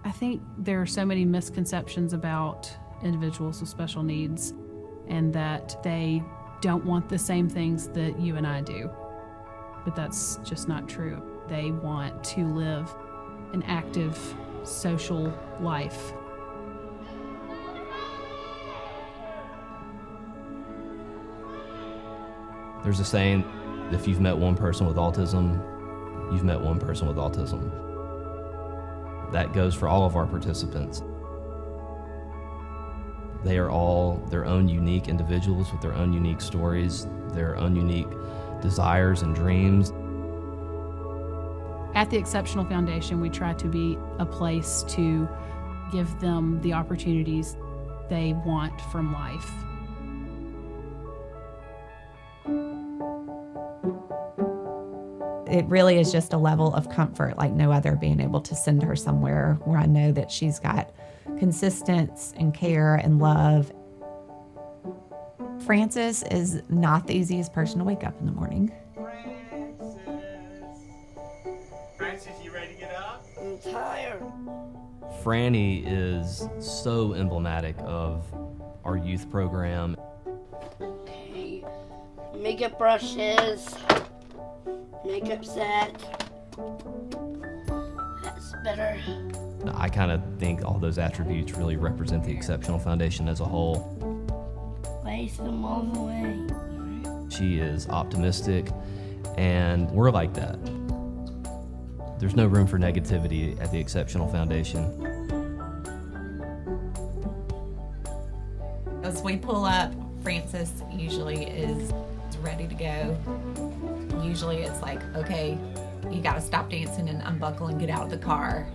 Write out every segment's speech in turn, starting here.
I think there are so many misconceptions about individuals with special needs and that they don't want the same things that you and I do. But that's just not true. They want to live an active social life. There's a saying, if you've met one person with autism, you've met one person with autism. That goes for all of our participants. They are all their own unique individuals with their own unique stories, their own unique desires and dreams. At the Exceptional Foundation, we try to be a place to give them the opportunities they want from life. It really is just a level of comfort like no other, being able to send her somewhere where I know that she's got consistency and care and love. Frances is not the easiest person to wake up in the morning. Frances, you ready to get up? I'm tired. Franny is so emblematic of our youth program. Okay. Makeup brushes. Makeup set. That's better. I kind of think all those attributes really represent the Exceptional Foundation as a whole. Place them all the way. She is optimistic, and we're like that. There's no room for negativity at the Exceptional Foundation. As we pull up, Frances usually is ready to go. Usually it's like, okay, you gotta stop dancing and unbuckle and get out of the car.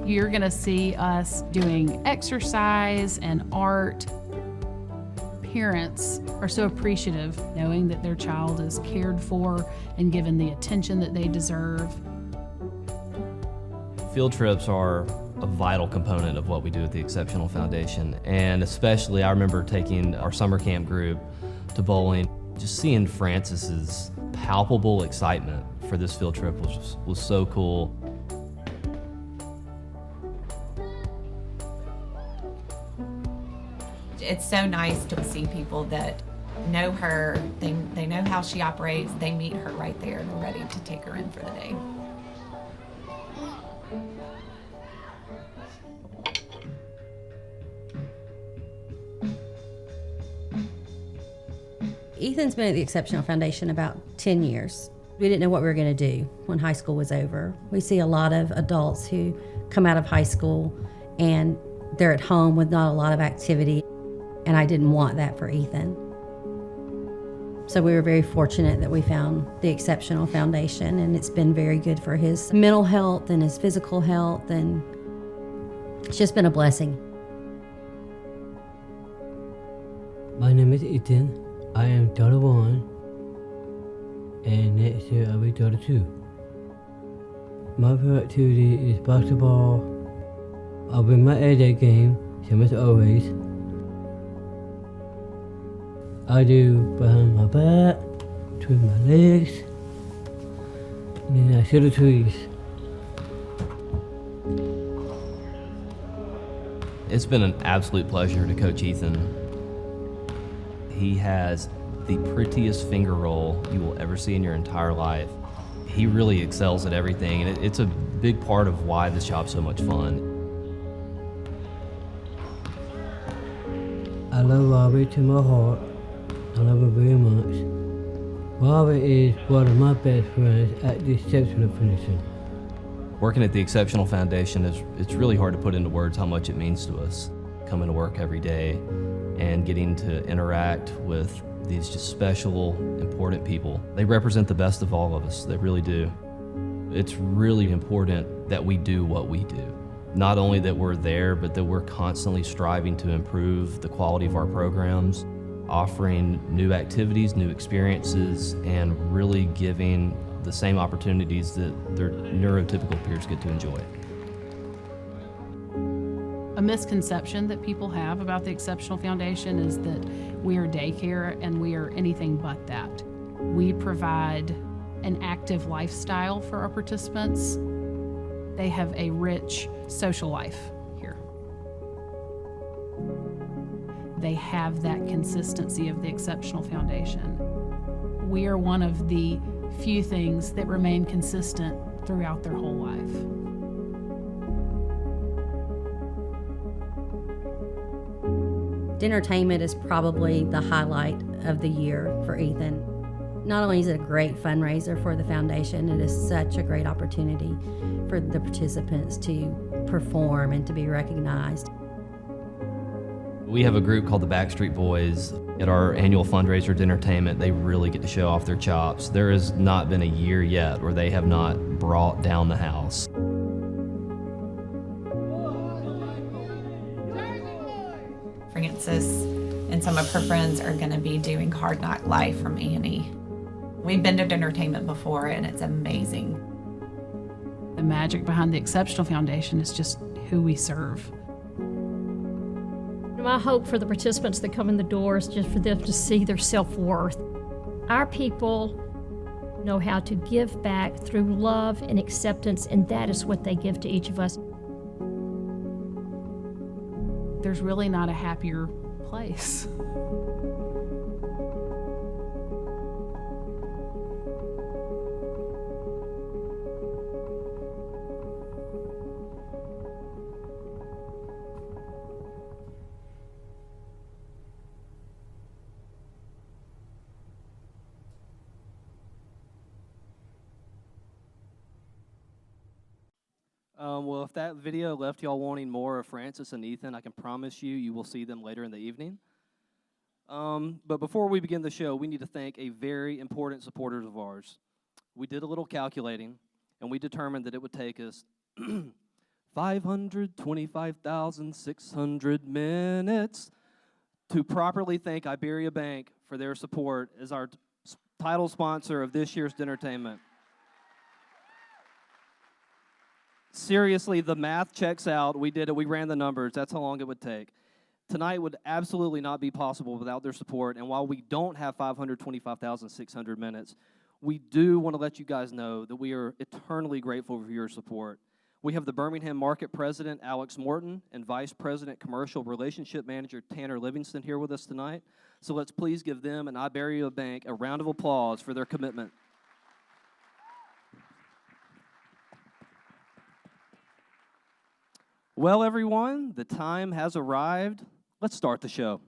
You're gonna see us doing exercise and art. Parents are so appreciative knowing that their child is cared for and given the attention that they deserve. Field trips are a vital component of what we do at the Exceptional Foundation, and especially I remember taking our summer camp group to bowling. Just seeing Frances's palpable excitement for this field trip was so cool. It's so nice to see people that know her, they know how she operates, they meet her right there and are ready to take her in for the day. Ethan's been at the Exceptional Foundation about 10 years. We didn't know what we were going to do when high school was over. We see a lot of adults who come out of high school and they're at home with not a lot of activity, and I didn't want that for Ethan. So we were very fortunate that we found the Exceptional Foundation, and it's been very good for his mental health and his physical health, and it's just been a blessing. My name is Ethan. I am daughter 1, and next year I'll be daughter 2. My favorite activity is basketball. I'll win my A-Day game, same as always. I do behind my back, between my legs, and then I shoot the trees. It's been an absolute pleasure to coach Ethan. He has the prettiest finger roll you will ever see in your entire life. He really excels at everything, and it's a big part of why this job's so much fun. I love Robbie to my heart. I love her very much. Robbie is one of my best friends at the Exceptional Foundation. Working at the Exceptional Foundation it's really hard to put into words how much it means to us. Coming to work every day and getting to interact with these just special, important people. They represent the best of all of us, they really do. It's really important that we do what we do. Not only that we're there, but that we're constantly striving to improve the quality of our programs, offering new activities, new experiences, and really giving the same opportunities that their neurotypical peers get to enjoy. A misconception that people have about the Exceptional Foundation is that we are daycare and we are anything but that. We provide an active lifestyle for our participants. They have a rich social life here. They have that consistency of the Exceptional Foundation. We are one of the few things that remain consistent throughout their whole life. Dinnertainment is probably the highlight of the year for Ethan. Not only is it a great fundraiser for the foundation, it is such a great opportunity for the participants to perform and to be recognized. We have a group called the Backstreet Boys. At our annual fundraiser, Dinnertainment, they really get to show off their chops. There has not been a year yet where they have not brought down the house. Frances and some of her friends are going to be doing Hard Knock Life from Annie. We've been to Dinnertainment before, and it's amazing. The magic behind the Exceptional Foundation is just who we serve. My hope for the participants that come in the door is just for them to see their self-worth. Our people know how to give back through love and acceptance, and that is what they give to each of us. There's really not a happier place. Well, if that video left y'all wanting more of Frances and Ethan, I can promise you, you will see them later in the evening. But before we begin the show, we need to thank a very important supporter of ours. We did a little calculating, and we determined that it would take us 525,600 minutes to properly thank Iberia Bank for their support as our title sponsor of this year's Dinnertainment. Seriously, the math checks out. We did it. We ran the numbers. That's how long it would take. Tonight would absolutely not be possible without their support. And while we don't have 525,600 minutes, we do want to let you guys know that we are eternally grateful for your support. We have the Birmingham Market President, Alex Morton, and Vice President Commercial Relationship Manager, Tanner Livingston, here with us tonight. So let's please give them and Iberia Bank a round of applause for their commitment. Well, everyone, the time has arrived. Let's start the show.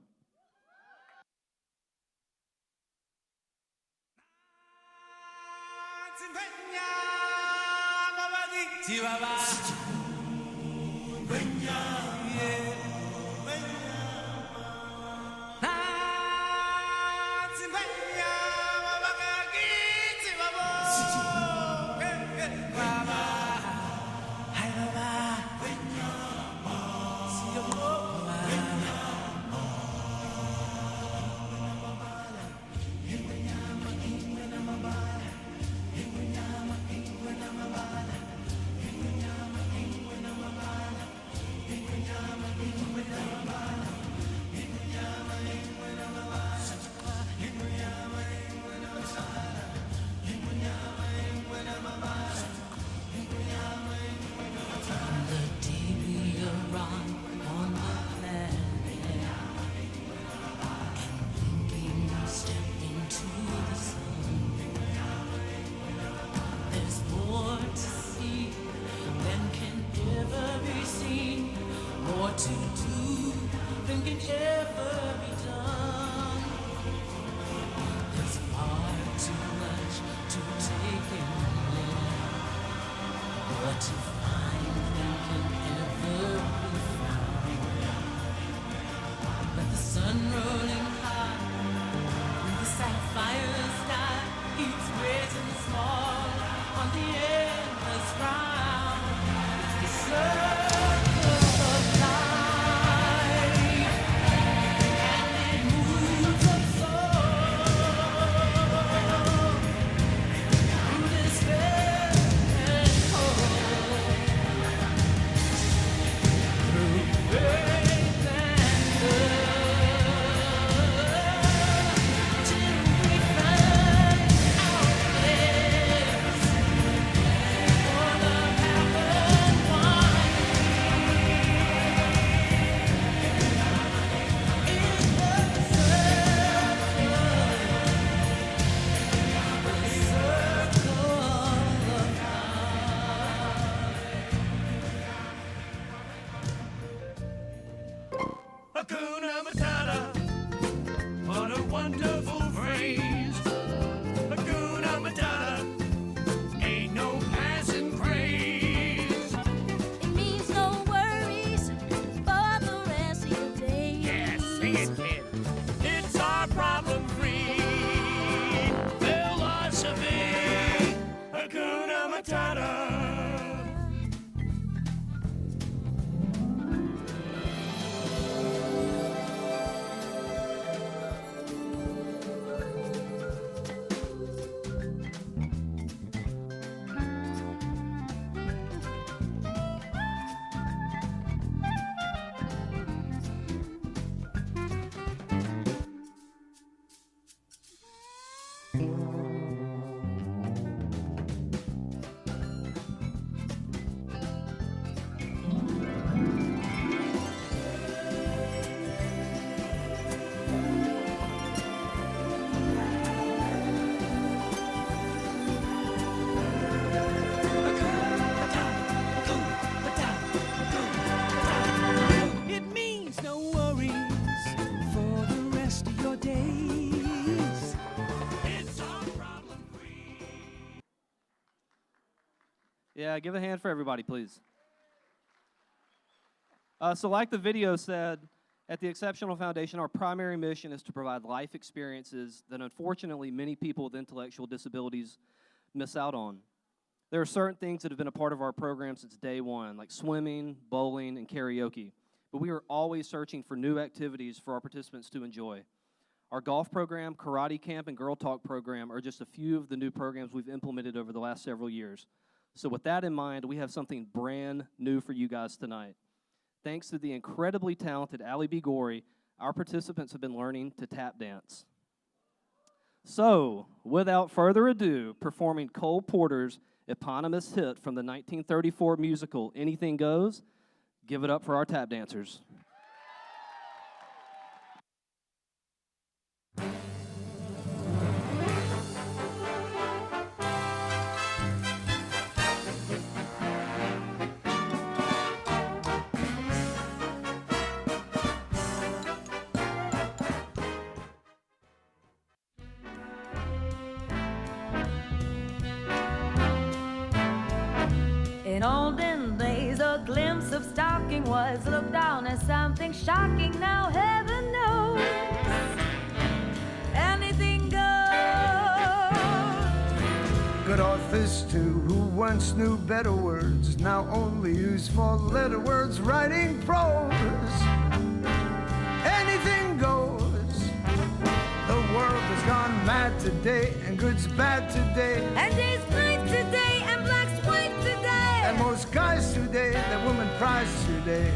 Yeah, give a hand for everybody, please. So like the video said, at the Exceptional Foundation, our primary mission is to provide life experiences that unfortunately many people with intellectual disabilities miss out on. There are certain things that have been a part of our program since day one, like swimming, bowling, and karaoke. But we are always searching for new activities for our participants to enjoy. Our golf program, karate camp, and Girl Talk program are just a few of the new programs we've implemented over the last several years. So with that in mind, we have something brand new for you guys tonight. Thanks to the incredibly talented Allie B. Gorey, our participants have been learning to tap dance. So, without further ado, performing Cole Porter's eponymous hit from the 1934 musical Anything Goes, give it up for our tap dancers. In olden days, a glimpse of stocking was looked on as something shocking. Now heaven knows, anything goes. Good authors too, who once knew better words, now only use four-letter words writing prose. Anything goes. The world has gone mad today, and good's bad today, And day's night today, and black's white today. and most guys today, that woman prize today.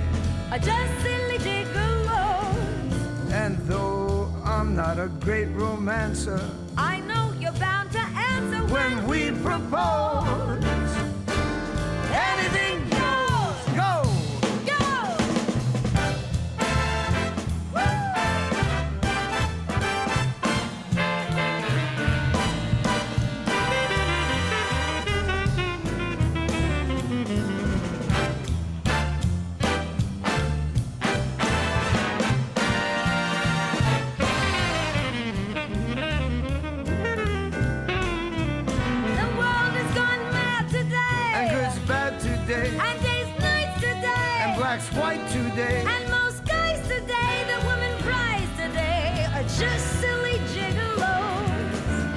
Are just silly gigolos. And though I'm not a great romancer, I know you're bound to answer when we propose, anything goes. Go! And days, nights today, and black's white today, and most guys today, the woman prize today, are just silly gigolos.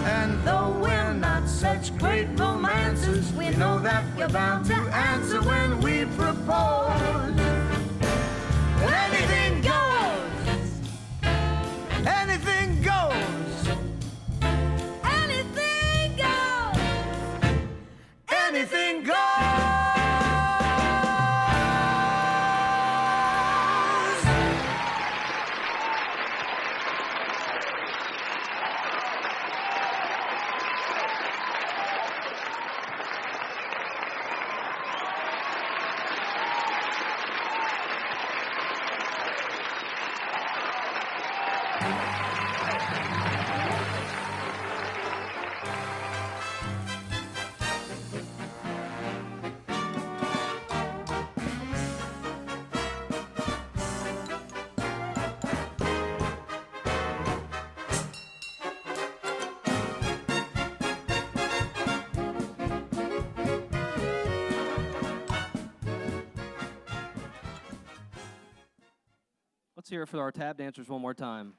And though we're not such great romancers, we know that we're bound to answer when we propose. Anything goes. Anything goes. Anything goes. Anything goes. Let's hear it for our tap dancers one more time.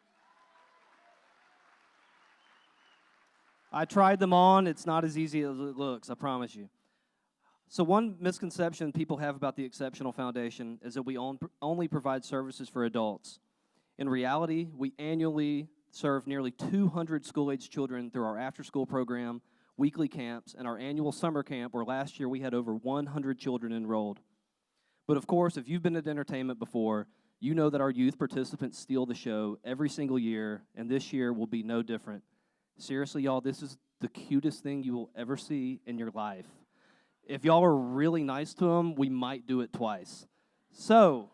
I tried them on. It's not as easy as it looks, I promise you. So one misconception people have about the Exceptional Foundation is that we only provide services for adults. In reality, we annually serve nearly 200 school-age children through our after-school program, weekly camps, and our annual summer camp, where last year we had over 100 children enrolled. But of course, if you've been at Dinnertainment before, you know that our youth participants steal the show every single year, and this year will be no different. Seriously, y'all, this is the cutest thing you will ever see in your life. If y'all are really nice to them, we might do it twice. So,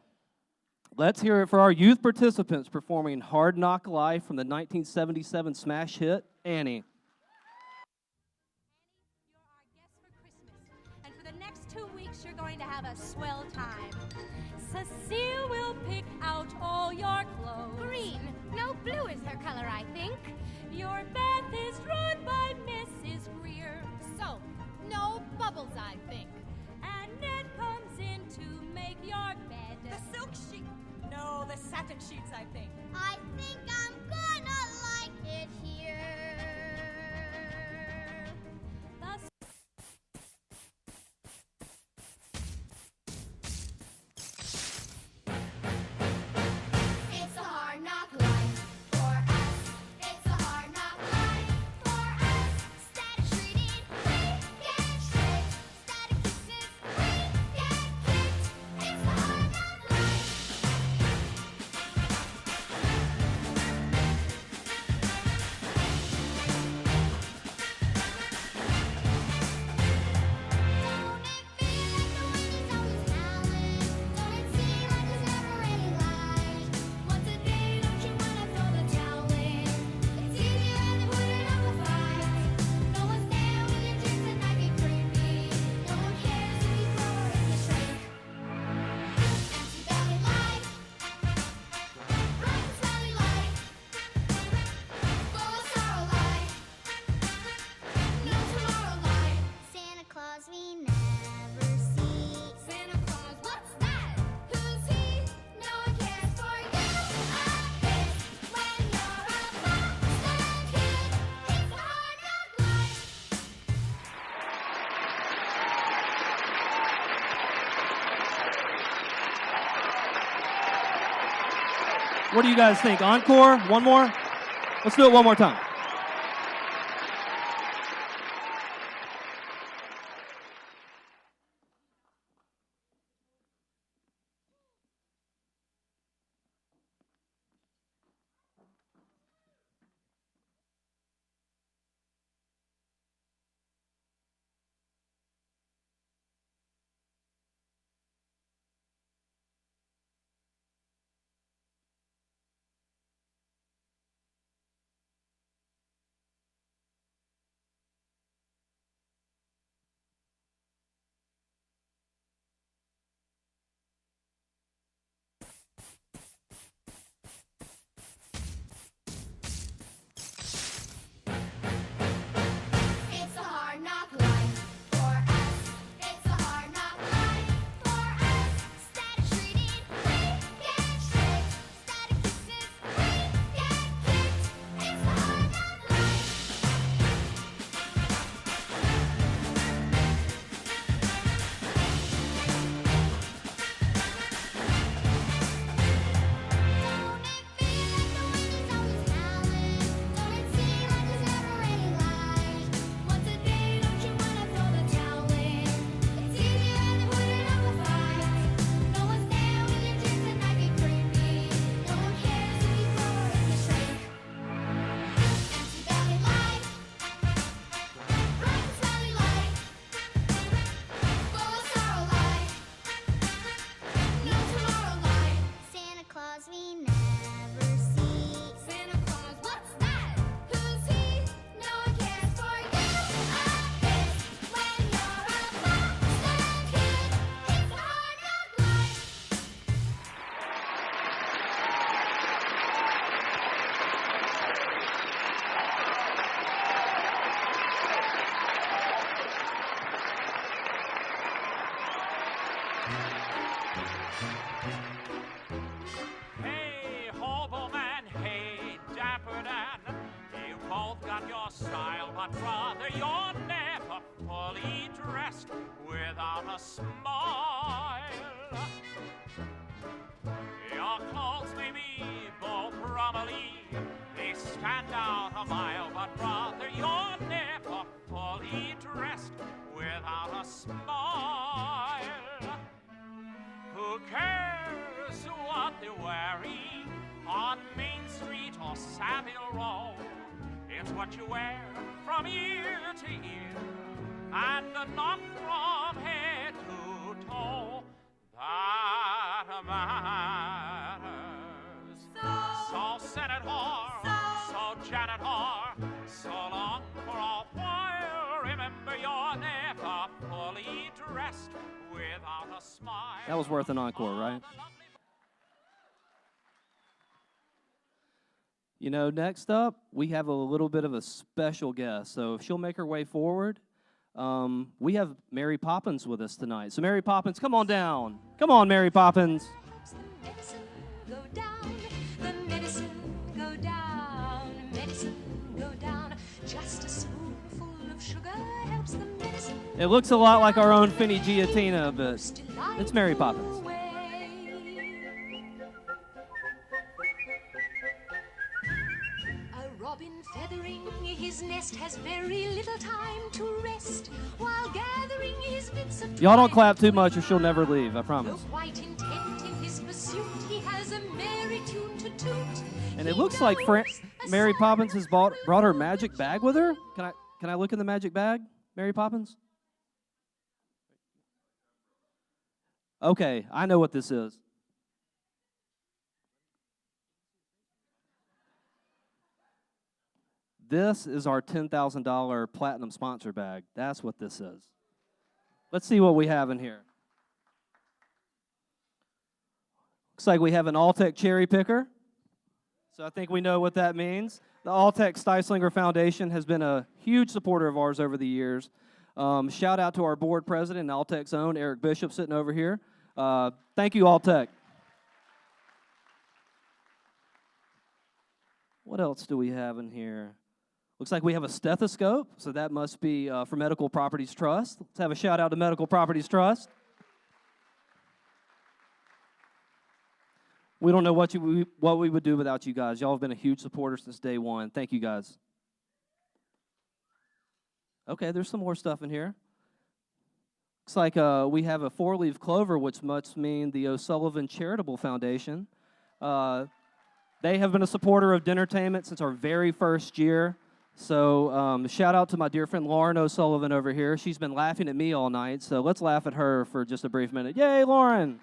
let's hear it for our youth participants performing Hard Knock Life from the 1977 smash hit, Annie. You're our guest for Christmas, and for the next 2 weeks you're going to have a swell time. Cecile will pick out all your clothes. Green. No, blue is her color, I think. Your bath is run by Mrs. Greer. So, no bubbles, I think. different sheets, I think. I think I'm gonna like it here. It's a hard knock life for us. It's a hard knock life for us. Static treated, we get tricked. Static kisses, we get kicked. It's a hard knock life. Santa Claus we never see. Santa Claus, what's that? Who's he? No one cares for you. A kiss when you're a monster kid. It's a hard knock life. What do you guys think? Encore? One more? Let's do it one more time. It's a hard knock life for us. It's a hard knock life for us. Static treated, we get tricked. Static kisses, we get kicked. It's a hard knock life. Don't it feel like the wind is always howling? Don't it seem like there's never any light? Once a day, don't you wanna throw the towel in? It's easier than putting up a fight. No one's there when your dreams at night get creepy. No one cares if you grow or if you shrink. Empty belly life, bright and smiley life, full of sorrow life, no tomorrow life. Santa Claus we never see. Santa Claus, what's that? Who's he? No one cares for you. A kiss when you're a monster kid. It's a hard knock life. Hey, hobo man, hey, dapper Dan. You both got your style, but brother, you're never fully dressed without a smile. Your clothes may be both rummily, they stand out a mile, but brother, you're never fully dressed without a smile. Who cares what they're wearing on Main Street or Savile Row? It's what you wear from ear to ear and not from head to toe that matters. So Senator, so Janitor, so long for a while. Remember, you're never fully dressed without a smile. That was worth an encore, right? You know, next up, we have a little bit of a special guest. So if she'll make her way forward, we have Mary Poppins with us tonight. So Mary Poppins, come on down. Come on, Mary Poppins. Go down. It looks a lot like our own Finny Giatina, but it's Mary Poppins. A robin feathering his nest has very little time to rest while gathering his bits of Y'all don't clap too much or she'll never leave, I promise. quite intent in his pursuit. He has a merry tune to toot. And it looks like Mary Poppins has brought her magic bag with her. Can I look in the magic bag, Mary Poppins? Okay, I know what this is. This is our $10,000 platinum sponsor bag. That's what this is. Let's see what we have in here. Looks like we have an Alltech cherry picker. So I think we know what that means. The Alltech Steislinger Foundation has been a huge supporter of ours over the years. Shout out to our board president and Alltech's own, Eric Bishop, sitting over here. Thank you, Alltech. What else do we have in here? Looks like we have a stethoscope, so that must be for Medical Properties Trust. Let's have a shout out to Medical Properties Trust. We don't know what we would do without you guys. Y'all have been a huge supporter since day one. Thank you, guys. Okay, there's some more stuff in here. Looks like we have a 4-leaf clover, which must mean the Sullivan Charitable Foundation. They have been a supporter of Dinnertainment since our very first year. So shout out to my dear friend Lauren O'Sullivan over here. She's been laughing at me all night, so let's laugh at her for just a brief minute. Yay, Lauren!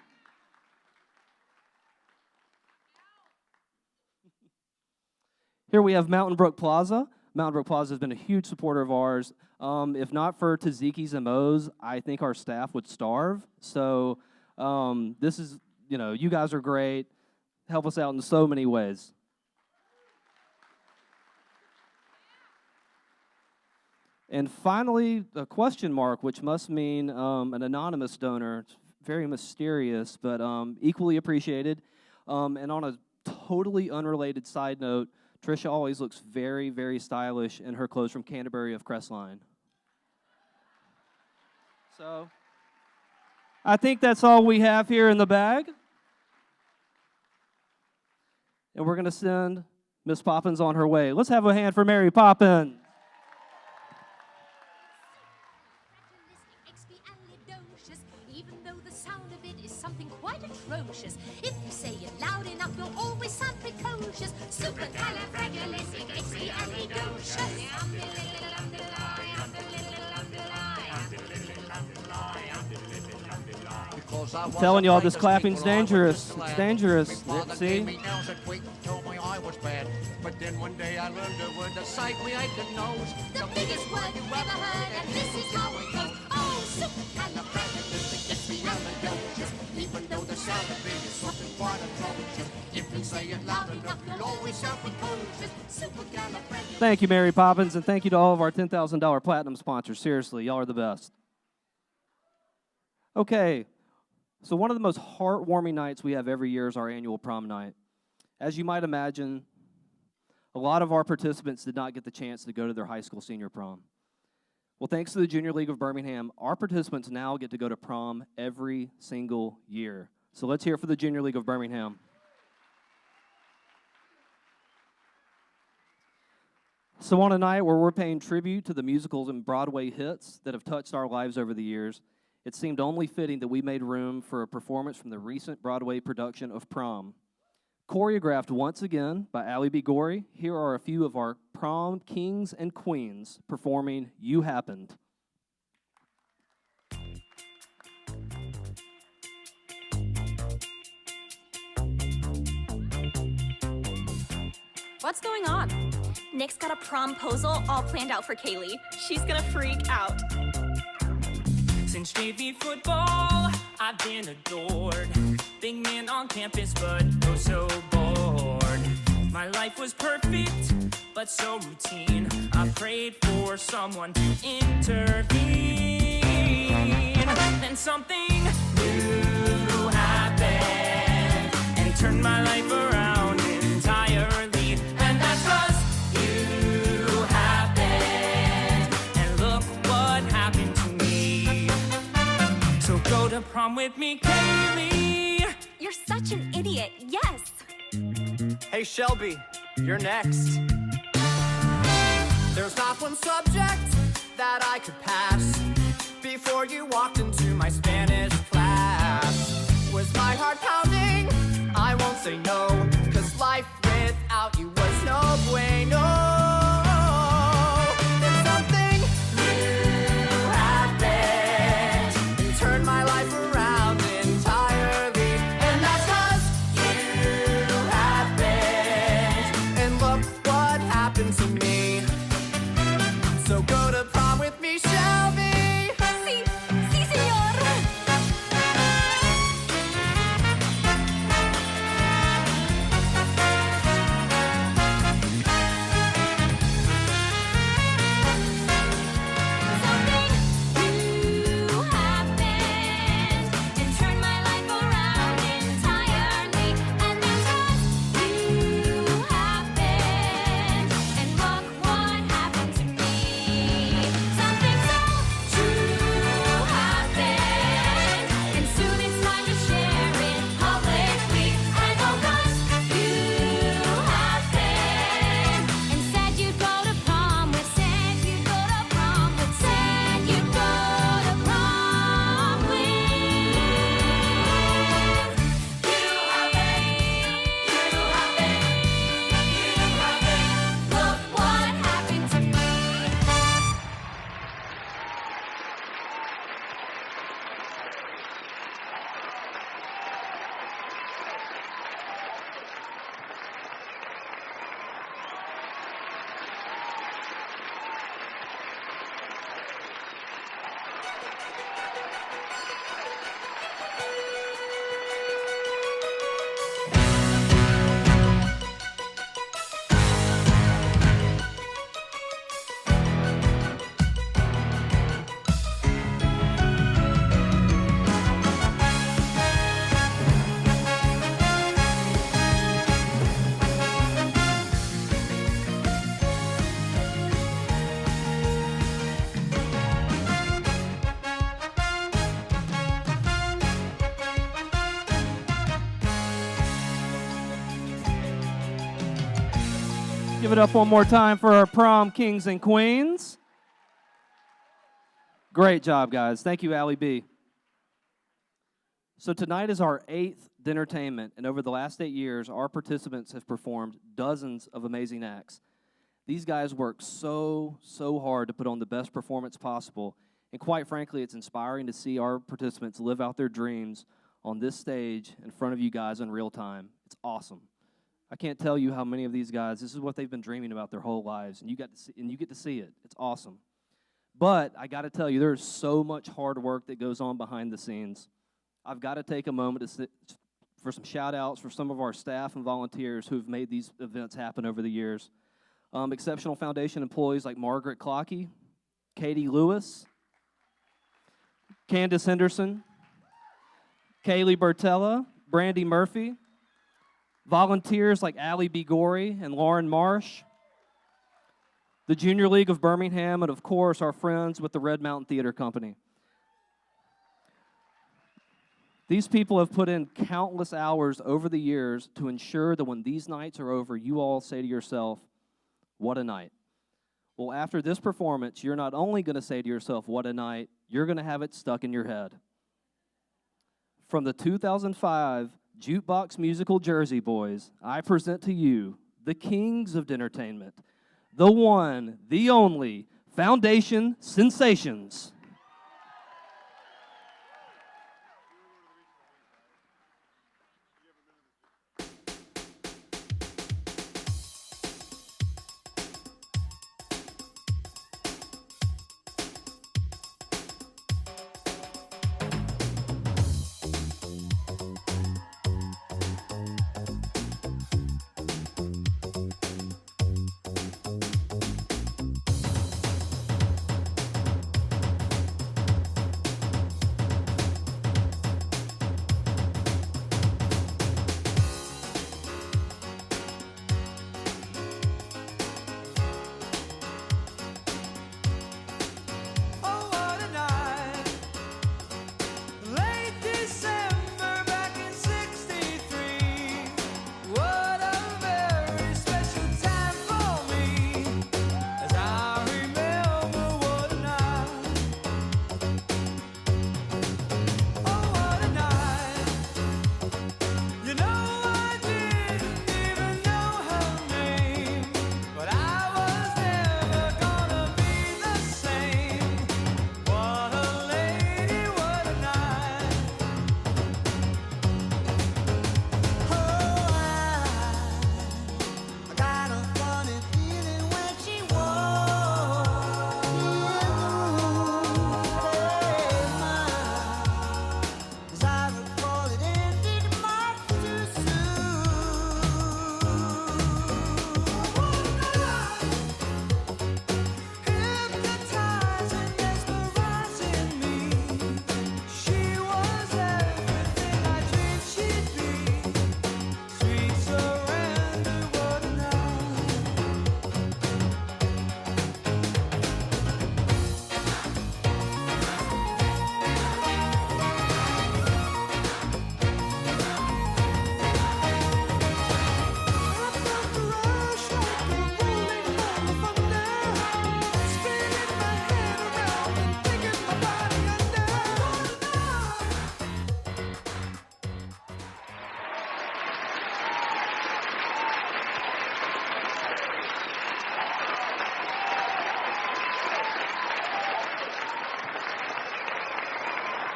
Here we have Mountain Brook Plaza. Mountain Brook Plaza has been a huge supporter of ours. If not for Tzatziki's and Mo's, I think our staff would starve. So this is, you guys are great. Help us out in so many ways. And finally, a question mark, which must mean an anonymous donor. It's very mysterious, but equally appreciated. And on a totally unrelated side note, Trisha always looks very, very stylish in her clothes from Canterbury of Crestline. So I think that's all we have here in the bag. And we're going to send Miss Poppins on her way. Let's have a hand for Mary Poppins. Even though the sound of it is something quite atrocious. If you say it loud enough, you'll always sound precocious. I'm telling y'all, this clapping's dangerous. It's dangerous. See? But then one day I learned a word, the sight we I could know. The biggest word you ever heard, and this is how it goes. Oh, supercalifragilistic, gets me out of doses. Even though the sound of it is something quite atrocious. If you say it loud enough, you'll always sound precocious. Supercalifragilistic. Thank you, Mary Poppins, and thank you to all of our $10,000 platinum sponsors. Seriously, y'all are the best. Okay, so one of the most heartwarming nights we have every year is our annual prom night. As you might imagine, a lot of our participants did not get the chance to go to their high school senior prom. Well, thanks to the Junior League of Birmingham, our participants now get to go to prom every single year. So let's hear it for the Junior League of Birmingham. So on a night where we're paying tribute to the musicals and Broadway hits that have touched our lives over the years, it seemed only fitting that we made room for a performance from the recent Broadway production of Prom. Choreographed once again by Allie B. Gorey, here are a few of our prom kings and queens performing You Happened. What's going on? Nick's got a promposal all planned out for Kaylee. She's gonna freak out. Since JV football, I've been adored. Big man on campus, but oh so bored. My life was perfect, but so routine. I prayed for someone to intervene. Then something new happened and turned my life around entirely. And that's 'cause you happened. And look what happened to me. to prom with me, Kaylee. You're such an idiot. Yes. Hey, Shelby, you're next. There's not one subject that I could pass before you walked into my Spanish class. Was my heart pounding? I won't say no, 'cause life without you was no bueno. Then something new happened and turned my life around entirely. And that's 'cause you happened. And look what happened to me. So go to prom with me, Shelby. Sí, señor. You happened and turned my life around entirely. And that's 'cause you happened. And look what happened to me. Something so true happened. And soon it's time to share it publicly. And oh gosh, you happened. And said you'd go to prom with, said you'd go to prom with, said you'd go to prom with. You happened. Look what happened to me. Give it up one more time for our prom kings and queens. Great job, guys. Thank you, Allie B. So tonight is our 8th Dinnertainment, and over the last 8 years, our participants have performed dozens of amazing acts. These guys work so hard to put on the best performance possible, and quite frankly, it's inspiring to see our participants live out their dreams on this stage in front of you guys in real time. It's awesome. I can't tell you how many of these guys, this is what they've been dreaming about their whole lives, and you get to see it. It's awesome. But I got to tell you, there's so much hard work that goes on behind the scenes. I've got to take a moment for some shout-outs for some of our staff and volunteers who have made these events happen over the years. Exceptional Foundation employees like Margaret Clockey, Katie Lewis, Candace Henderson, Kaylee Bertella, Brandy Murphy, volunteers like Allie B. Gorey and Lauren Marsh, the Junior League of Birmingham, and of course our friends with the Red Mountain Theater Company. These people have put in countless hours over the years to ensure that when these nights are over, you all say to yourself, what a night. Well, after this performance, you're not only going to say to yourself, what a night, you're going to have it stuck in your head. From the 2005 Jukebox Musical Jersey Boys, I present to you the kings of Dinnertainment, the one, the only, Foundation Sensations.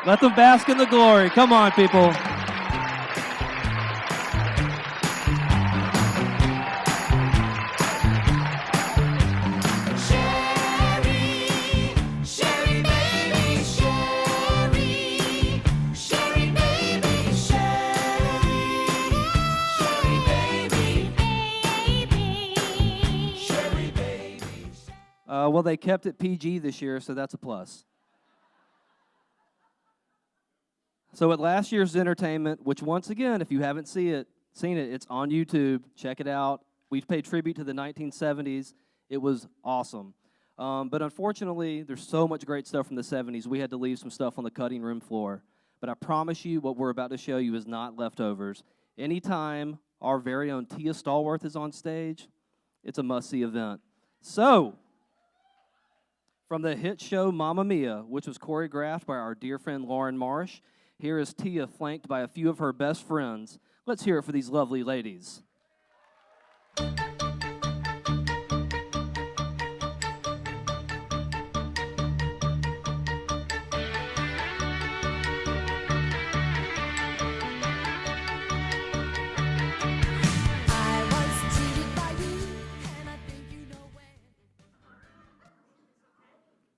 Let them bask in the glory. Come on, people. Sherry baby, Sherry, Sherry baby, Sherry baby, Sherry baby. Well, they kept it PG this year, so that's a plus. So at last year's Dinnertainment, which once again, if you haven't seen it, it's on YouTube. Check it out. We paid tribute to the 1970s. It was awesome. But unfortunately, there's so much great stuff from the 70s, we had to leave some stuff on the cutting room floor. But I promise you, what we're about to show you is not leftovers. Anytime our very own Tia Stallworth is on stage, it's a must-see event. So, from the hit show Mamma Mia, which was choreographed by our dear friend Lauren Marsh, here is Tia flanked by a few of her best friends. Let's hear it for these lovely ladies.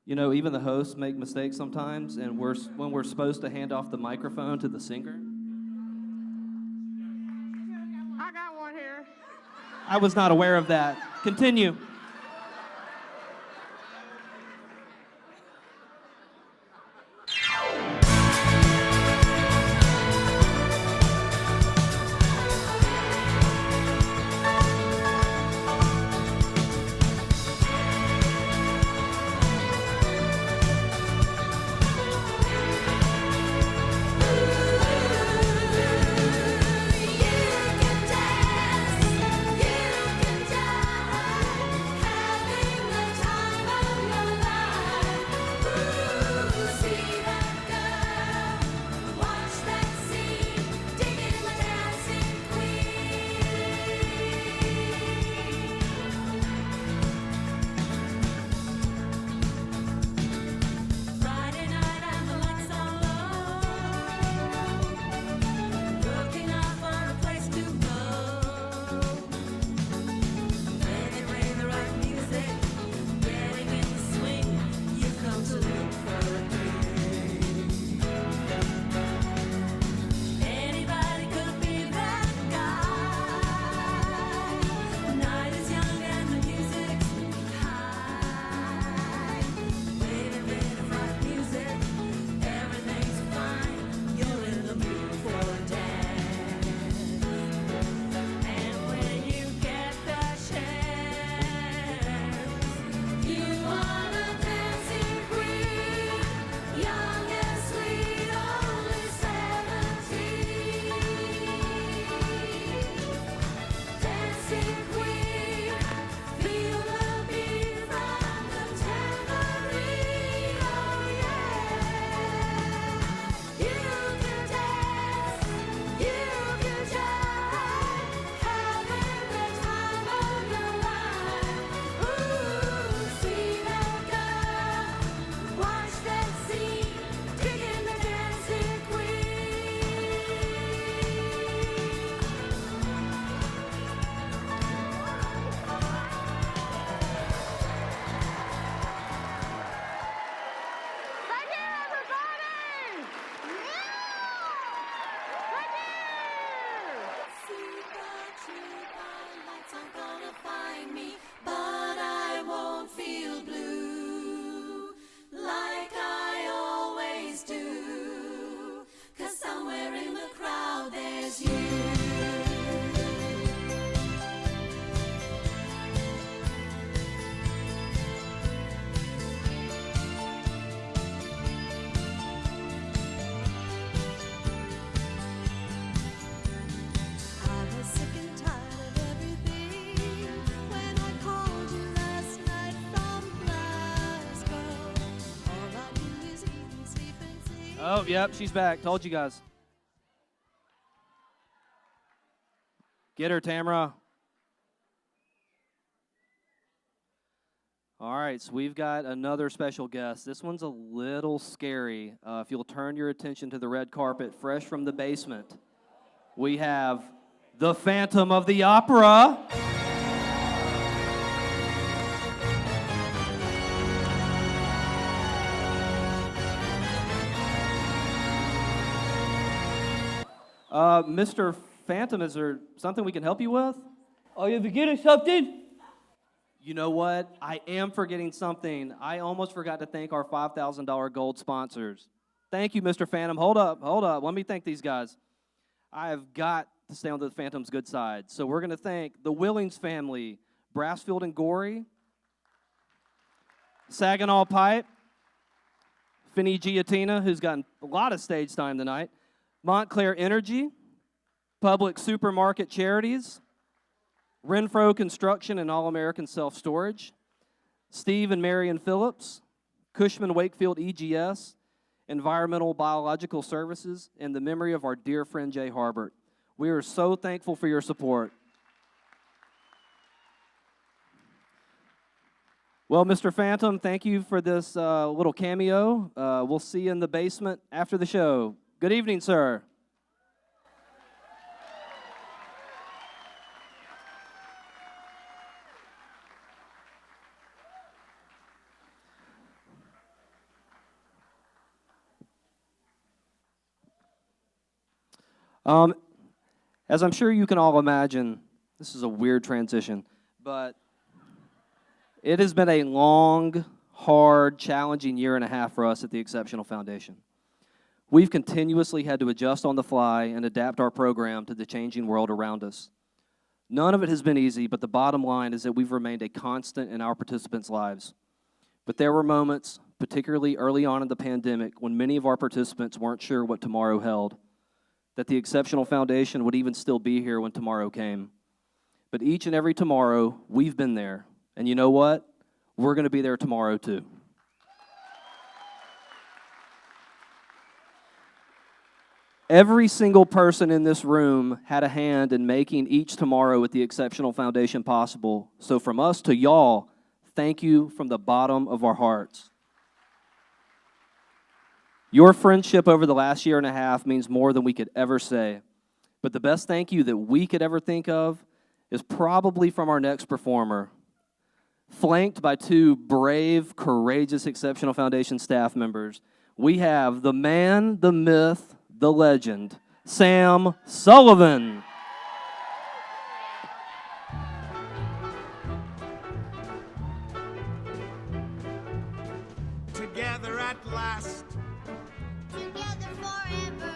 You know, even the hosts make mistakes sometimes, and when we're supposed to hand off the microphone to the singer. I got one here. I was not aware of that. Continue. Oh, yep, she's back. Told you guys. Get her, Tamara. All right, so we've got another special guest. This one's a little scary. If you'll turn your attention to the red carpet, fresh from the basement, we have the Phantom of the Opera. Mr. Phantom, is there something we can help you with? Are you forgetting something? You know what? I am forgetting something. I almost forgot to thank our $5,000 gold sponsors. Thank you, Mr. Phantom. Hold up. Let me thank these guys. I have got to stay on the Phantom's good side. So we're going to thank the Willings family, Brassfield and Gorey, Saginaw Pipe, Finney Giatina, who's gotten a lot of stage time tonight, Montclair Energy, Public Supermarket Charities, Renfro Construction and All-American Self-Storage, Steve and Marion Phillips, Cushman Wakefield EGS, Environmental Biological Services, and the memory of our dear friend Jay Harbert. We are so thankful for your support. Well, Mr. Phantom, thank you for this little cameo. We'll see you in the basement after the show. Good evening, sir. As I'm sure you can all imagine, this is a weird transition, but it has been a long, hard, challenging year and a half for us at the Exceptional Foundation. We've continuously had to adjust on the fly and adapt our program to the changing world around us. None of it has been easy, but the bottom line is that we've remained a constant in our participants' lives. But there were moments, particularly early on in the pandemic, when many of our participants weren't sure what tomorrow held, that the Exceptional Foundation would even still be here when tomorrow came. But each and every tomorrow, we've been there. And you know what? We're going to be there tomorrow too. Every single person in this room had a hand in making each tomorrow at the Exceptional Foundation possible. So from us to y'all, thank you from the bottom of our hearts. Your friendship over the last year and a half means more than we could ever say. But the best thank you that we could ever think of is probably from our next performer. Flanked by two brave, courageous Exceptional Foundation staff members, we have the man, the myth, the legend, Sam Sullivan. Together at last, Together forever.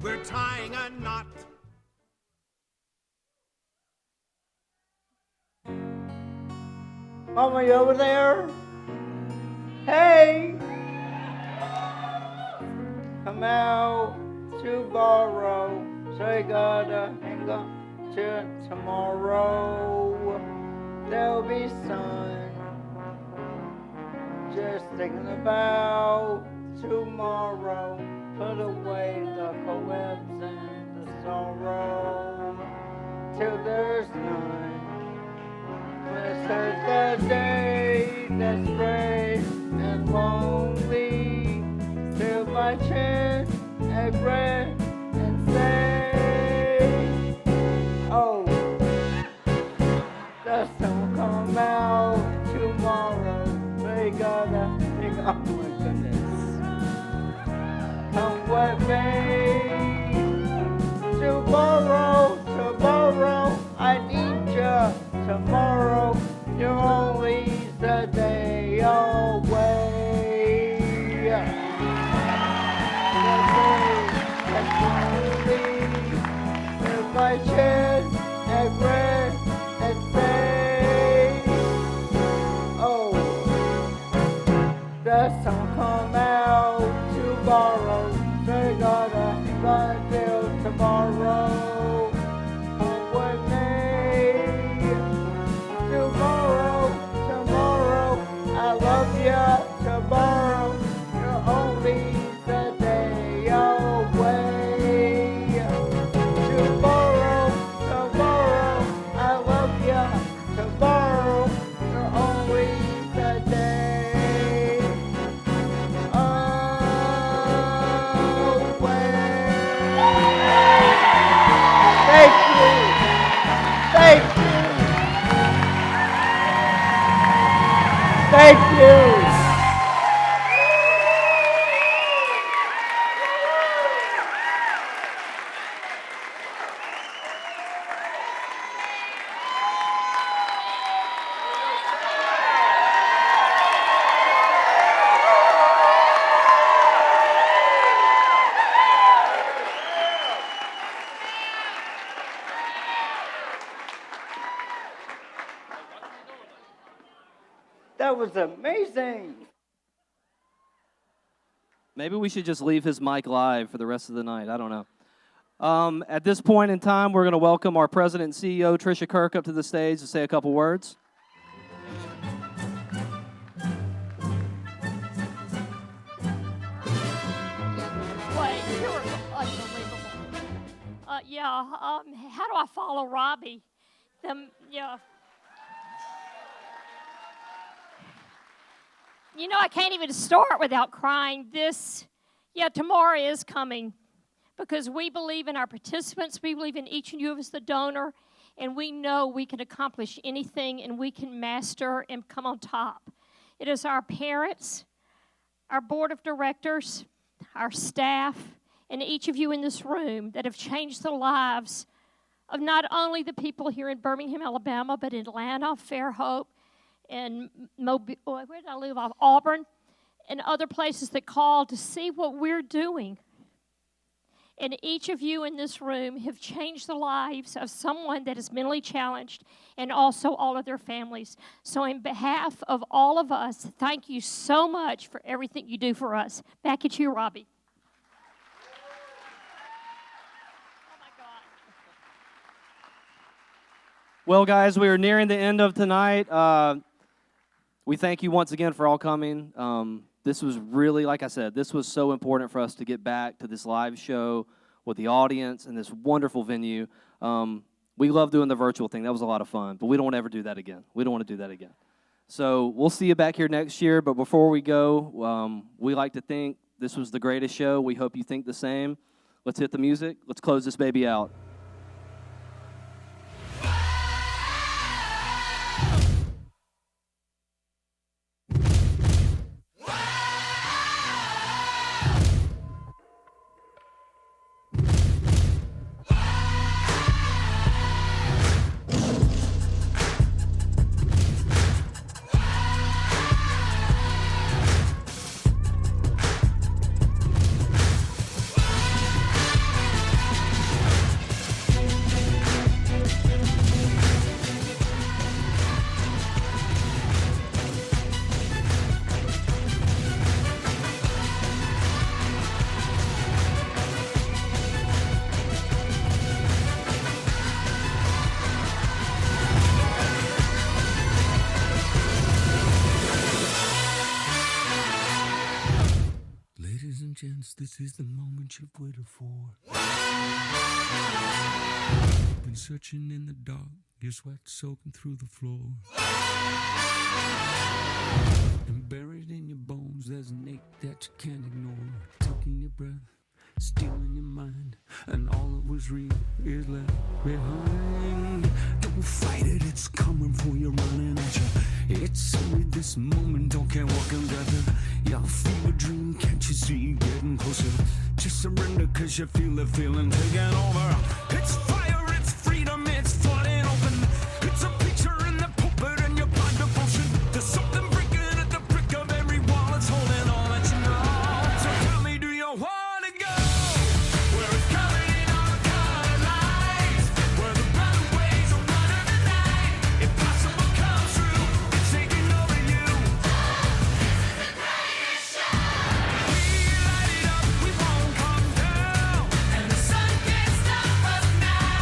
we're tying a knot. Mama, you over there? Hey! Come out tomorrow, so you gotta hang on to tomorrow. There'll be sun. Just thinking about tomorrow. Put away the cobwebs and the sorrow till there's none. This is the day that's gray and lonely. Fill my chin and grin and say, oh, the sun come out tomorrow. They gotta think, oh my goodness. Come with me. Tomorrow, I need you. Tomorrow, you're only the day away. With my chin and grin and say, oh, the sun come out tomorrow. They gotta run till tomorrow. Come with me. Tomorrow, I love you. Tomorrow, you're only the day away. Tomorrow, I love you. Tomorrow, you're only Thank you. That was amazing. Maybe we should just leave his mic live for the rest of the night. I don't know. At this point in time, we're going to welcome our president and CEO, Tricia Kirk, up to the stage to say a couple words. Wait, you're unbelievable. How do I follow Robbie? You know, I can't even start without crying. Tomorrow is coming because we believe in our participants. We believe in each and you as the donor, and we know we can accomplish anything and we can master and come on top. It is our parents, our board of directors, our staff, and each of you in this room that have changed the lives of not only the people here in Birmingham, Alabama, but in Atlanta, Fairhope, and Mobile, where did I live? Auburn, and other places that call to see what we're doing. And each of you in this room have changed the lives of someone that is mentally challenged and also all of their families. So in behalf of all of us, thank you so much for everything you do for us. Back at you, Robbie. Well, guys, we are nearing the end of tonight. We thank you once again for all coming. This was really, like I said, this was so important for us to get back to this live show with the audience and this wonderful venue. We love doing the virtual thing. That was a lot of fun, but we don't want to ever do that again. We don't want to do that again. So we'll see you back here next year, but before we go, we like to think this was the greatest show. We hope you think the same. Let's hit the music. Let's close this baby out. This is the moment you've waited for. Been searching in the dark, your sweat soaking through the floor. And buried in your bones, there's an ache that you can't ignore. Taking your breath, stealing your mind, and all that was real is left behind. Don't fight it, it's coming for you, running at you. It's only this moment, don't care what can gather. Y'all feel a dream, can't you see getting closer? Just surrender, cause you feel the feeling taking over. It's fire, it's freedom, it's flooding open. It's a picture in the pulpit and your blind devotion. There's something breaking at the brick of every wall, it's holding all that you know. So tell me, do you want to go? Where it's covered in all colored lights, where the better ways are running the night. Impossible comes true, it's taking over you. This is the greatest show. We light it up, we won't come down, and the sun can't stop us now.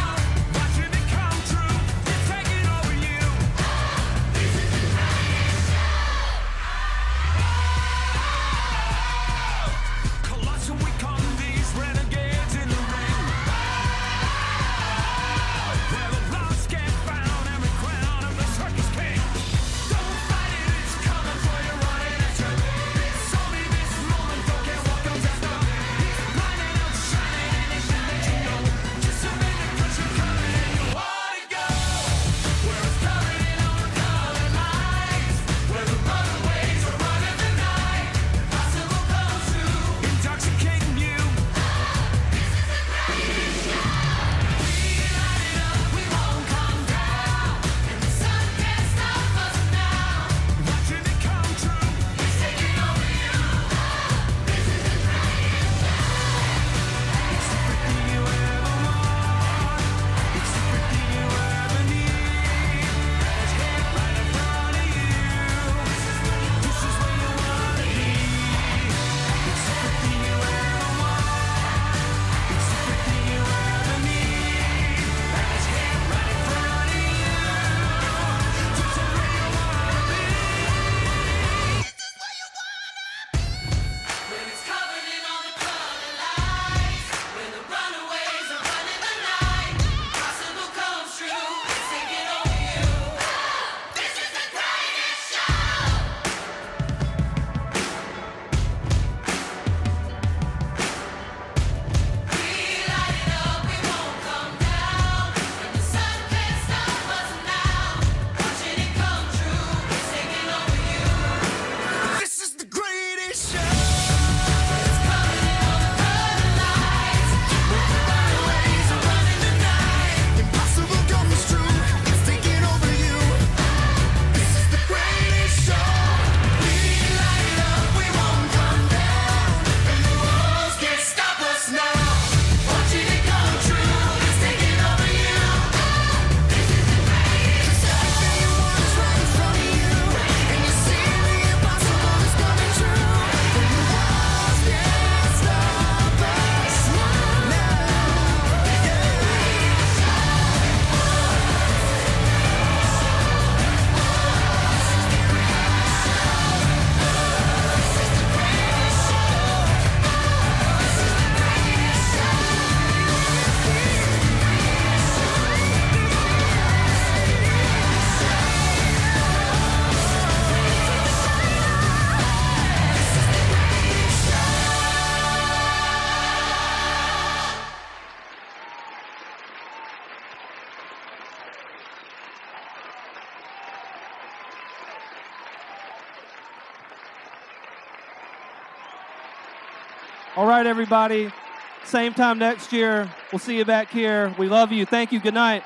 All right, everybody. Same time next year. We'll see you back here. We love you. Thank you. Good night.